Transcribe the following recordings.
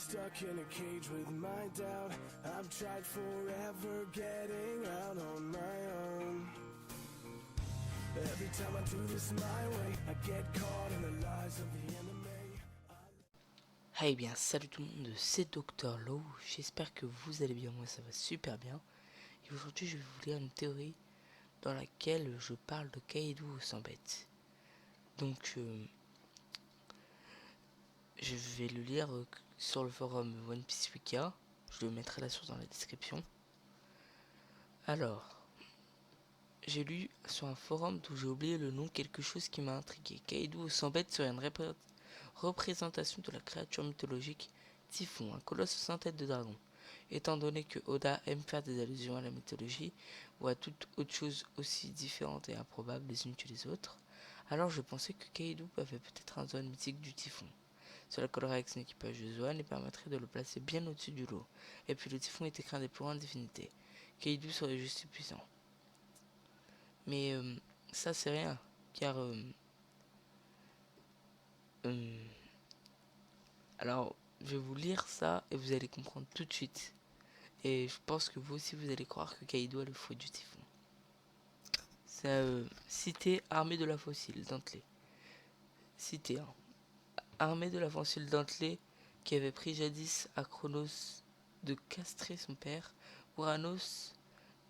stuck in a cage with my doubt. I've tried forever getting out on my own. Every time I do this my way, I get caught in the lies of the enemy. Eh bien, salut tout le monde, c'est Dr Low, j'espère que vous allez bien, moi ça va super bien. Et aujourd'hui je vais vous lire une théorie dans laquelle je parle de Kaidou sans bête. Donc je vais le lire sur le forum One Piece Wiki, je le mettrai la source dans la description. Alors, j'ai lu sur un forum dont j'ai oublié le nom quelque chose qui m'a intrigué. Kaidou sans bête serait une représentation de la créature mythologique Typhon, un colosse sans tête de dragon. Étant donné que Oda aime faire des allusions à la mythologie ou à toute autre chose aussi différente et improbable les unes que les autres, alors je pensais que Kaidou avait peut-être un zone mythique du Typhon. Cela collerait avec son équipage de Zoan et permettrait de le placer bien au-dessus du lot. Et puis le Typhon était craint des plus grandes divinités. Kaidou serait juste puissant. Mais ça c'est rien, car alors je vais vous lire ça et vous allez comprendre tout de suite. Et je pense que vous aussi vous allez croire que Kaido a le fouet du Typhon. C'est cité armée de la fossile dentelée. Cité 1. Armée de la fossile dentelée qui avait pris jadis à Chronos de castrer son père, Uranos,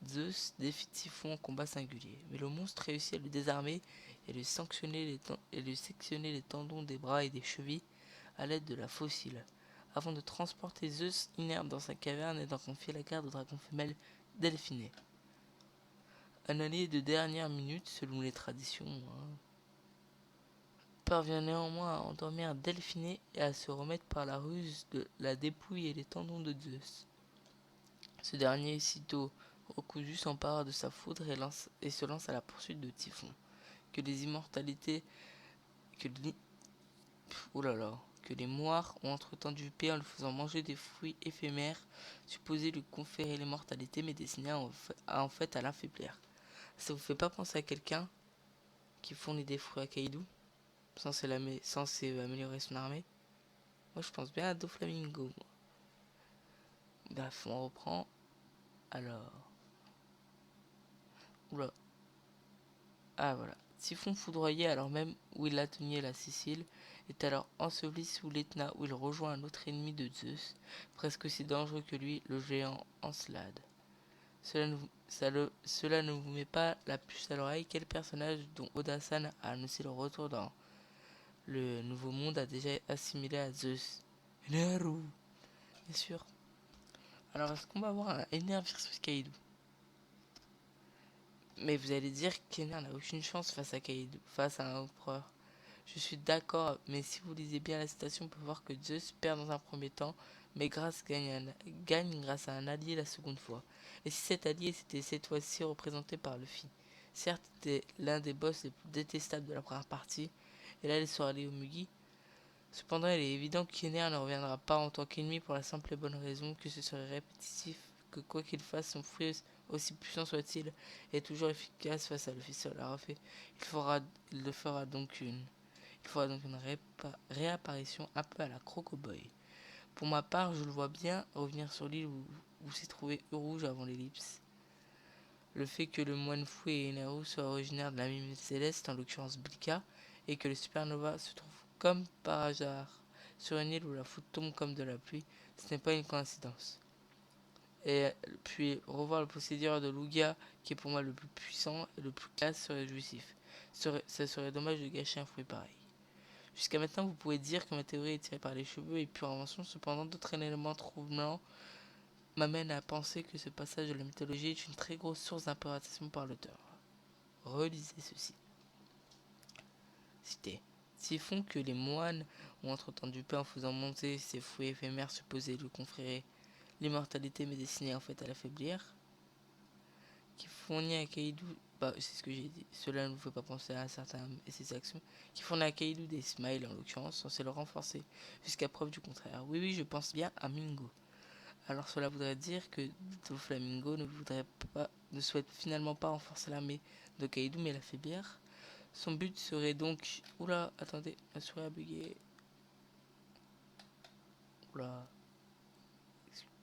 Zeus défie Typhon en combat singulier. Mais le monstre réussit à le désarmer et lui sectionner les tendons des bras et des chevilles à l'aide de la fossile, avant de transporter Zeus inerte dans sa caverne et d'en confier la garde au dragon femelle Delphiné. Un allié de dernière minute, selon les traditions, parvient néanmoins à endormir Delphiné et à se remettre par la ruse de la dépouille et les tendons de Zeus. Ce dernier, sitôt recousu, s'empare de sa foudre et se lance à la poursuite de Typhon, que les immortalités, que les moires ont entre-temps dupé en lui faisant manger des fruits éphémères, supposés lui conférer l'immortalité, mais destinés en fait à l'affaiblir. Ça vous fait pas penser à quelqu'un qui fournit des fruits à Kaidou, censé améliorer son armée? Moi je pense bien à Doflamingo. Bref, on reprend. Alors. Oula. Ah voilà. Typhon foudroyé alors même où il atteignait la Sicile, est alors enseveli sous l'Etna où il rejoint un autre ennemi de Zeus, presque aussi dangereux que lui, le géant Encelade. Cela ne vous met pas la puce à l'oreille. Quel personnage dont Oda-san a annoncé le retour dans le Nouveau Monde a déjà assimilé à Zeus? Naru, bien sûr. Alors est-ce qu'on va avoir un Ener versus Kaidou? Mais vous allez dire qu'Ener n'a aucune chance face à Kaidou, face à un empereur. Je suis d'accord, mais si vous lisez bien la citation, on peut voir que Zeus perd dans un premier temps, mais gagne grâce à un allié la seconde fois. Et si cet allié c'était cette fois-ci représenté par Luffy? Certes, c'était l'un des boss les plus détestables de la première partie, et là il sera allié au Mugi. Cependant, il est évident qu'Ener ne reviendra pas en tant qu'ennemi pour la simple et bonne raison que ce serait répétitif, que quoi qu'il fasse, son fruit, aussi puissant soit-il, est toujours efficace face à Luffy. Cela refait. Il le fera donc une réapparition un peu à la Crocoboy. Pour ma part, je le vois bien revenir sur l'île où s'est trouvé Rouge avant l'ellipse. Le fait que le moine fou et Enaru soient originaires de la même céleste, en l'occurrence Blika, et que le supernova se trouve comme par hasard sur une île où la foudre tombe comme de la pluie, ce n'est pas une coïncidence. Et puis revoir le possédeur de Lugia, qui est pour moi le plus puissant et le plus classe, serait jouissif. Ça serait dommage de gâcher un fruit pareil. Jusqu'à maintenant, vous pouvez dire que ma théorie est tirée par les cheveux et pure invention. Cependant, d'autres éléments troublants m'amènent à penser que ce passage de la mythologie est une très grosse source d'impératisme par l'auteur. Relisez ceci. Cité. Typhon que les moines ont entretemps dupé en faisant monter ces fruits éphémères supposés lui conférer l'immortalité mais destinés en fait à l'affaiblir. Qui fournit à Kaidou, c'est ce que j'ai dit, cela ne vous fait pas penser à certains et ses actions, qui fournit à Kaidou des smiles en l'occurrence, censés le renforcer, jusqu'à preuve du contraire. Oui, je pense bien à Mingo. Alors cela voudrait dire que Doflamingo ne souhaite finalement pas renforcer l'armée de Kaidou mais l'affaiblir. Son but serait donc... Oula, attendez, la souris a bugué. Oula.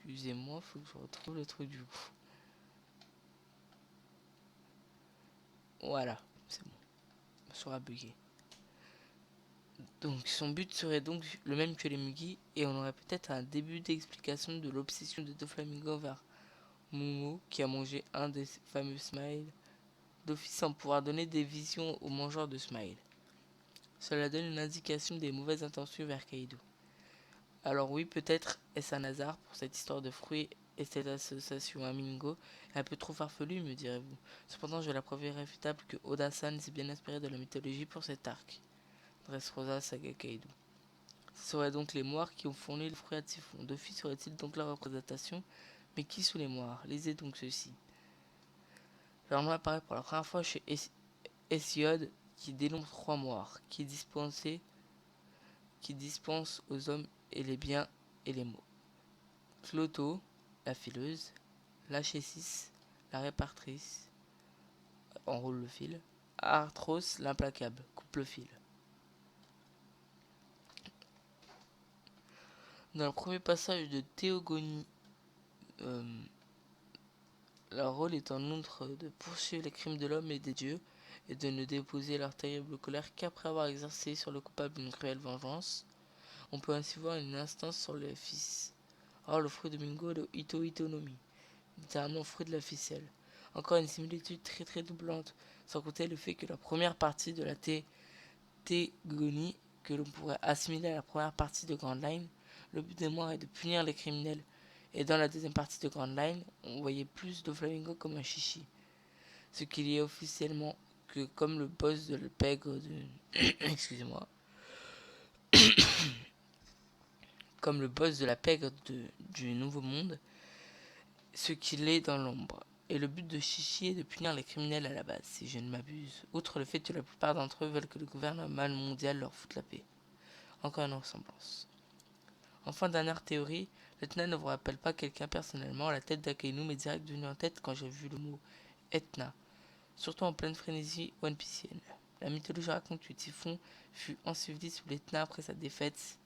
Excusez-moi, faut que je retrouve le truc du coup. Voilà, c'est bon. Ça sera bugué. Donc son but serait donc le même que les Mugi, et on aurait peut-être un début d'explication de l'obsession de Doflamingo vers Momo, qui a mangé un des fameux Smiles d'office sans pouvoir donner des visions aux mangeurs de Smile. Cela donne une indication des mauvaises intentions vers Kaido. Alors oui, peut-être est-ce un hasard pour cette histoire de fruits et cette association à Mingo est un peu trop farfelue, me direz-vous. Cependant, j'ai la preuve irréfutable que Oda-san s'est bien inspiré de la mythologie pour cet arc. Dressrosa Saga Kaido. Ce seraient donc les moires qui ont fourni le fruit à Typhon. D'office serait-il donc la représentation, mais qui sont les moires? Lisez donc ceci. Leur nom apparaît pour la première fois chez Hesiod, qui dénonce 3 moires, qui dispensent aux hommes et les biens et les maux. Cloto, la fileuse, Lachésis, la répartrice, enroule le fil, Arthros, l'implacable, coupe le fil. Dans le premier passage de Théogonie, leur rôle est en outre de poursuivre les crimes de l'homme et des dieux, et de ne déposer leur terrible colère qu'après avoir exercé sur le coupable une cruelle vengeance. On peut ainsi voir une instance sur le fils. Or, le fruit de Mingo est le Ito Itonomi, littéralement fruit de la ficelle. Encore une similitude très doublante, sans compter le fait que la première partie de la Thégonie, que l'on pourrait assimiler à la première partie de Grand Line, le but des moires est de punir les criminels. Et dans la deuxième partie de Grand Line, on voyait plus Doflamingo comme un chichi. Ce qu'il y est officiellement que comme le boss de pègre de... Excusez-moi. Comme le boss de la pègre du Nouveau Monde, ce qu'il est dans l'ombre. Et le but de Chichi est de punir les criminels à la base, si je ne m'abuse, outre le fait que la plupart d'entre eux veulent que le gouvernement mondial leur foute la paix. Encore une ressemblance. Enfin, dernière théorie, l'Etna ne vous rappelle pas quelqu'un personnellement. La tête d'Akainu m'est direct venue en tête quand j'ai vu le mot Etna, surtout en pleine frénésie one-piecienne. La mythologie raconte que Typhon fut enseveli sous l'Etna après sa défaite,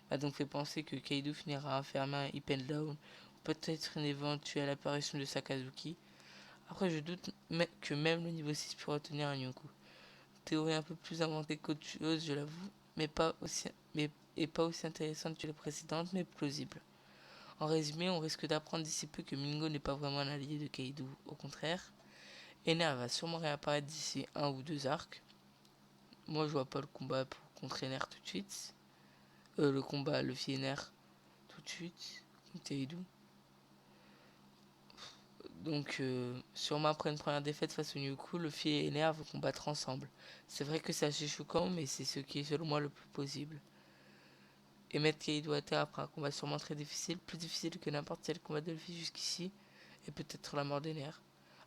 m'a donc fait penser que Kaido finira enfermé à Down, ou peut-être une éventuelle apparition de Sakazuki. Après, je doute que même le niveau 6 pourra tenir un Yonkou. Théorie un peu plus inventée qu'autre chose, je l'avoue, mais pas aussi intéressante que les précédentes, mais plausible. En résumé, on risque d'apprendre d'ici peu que Mingo n'est pas vraiment un allié de Kaido, au contraire. Ener va sûrement réapparaître d'ici 1 ou 2 arcs. Moi, je vois pas le combat contre Ener tout de suite. Le combat Luffy Ener tout de suite, contre Kaido. Donc, sûrement après une première défaite face au Yonkou, Luffy et Ener vont combattre ensemble. C'est vrai que c'est assez choquant, mais c'est ce qui est selon moi le plus possible. Et mettre Kaido à terre après un combat sûrement très difficile, plus difficile que n'importe quel combat de Luffy jusqu'ici, et peut-être la mort d'Ener.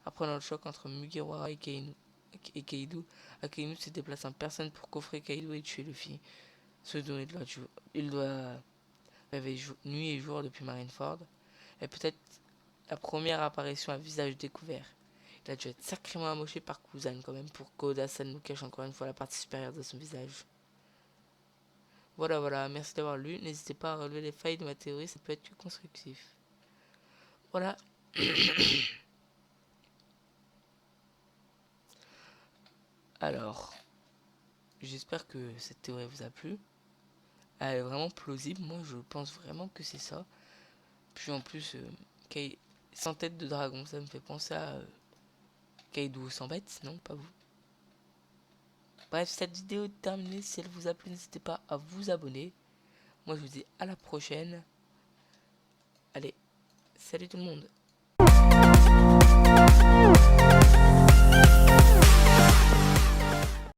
Après le choc entre Mugiwara et Kaido, Akainu se déplace en personne pour coffrer Kaido et tuer Luffy. Ce dont il doit rêver nuit et jour depuis Marineford. Et peut-être la première apparition à visage découvert. Il a dû être sacrément amoché par Kuzan quand même pour qu'Oda-san nous cache encore une fois la partie supérieure de son visage. Voilà, merci d'avoir lu. N'hésitez pas à relever les failles de ma théorie, ça peut être que constructif. Voilà. Alors, j'espère que cette théorie vous a plu. Elle est vraiment plausible, moi je pense vraiment que c'est ça. Puis en plus, sans tête de dragon, ça me fait penser à Kaido sans bête, non, pas vous. Bref, cette vidéo est terminée. Si elle vous a plu, n'hésitez pas à vous abonner. Moi, je vous dis à la prochaine. Allez, salut tout le monde.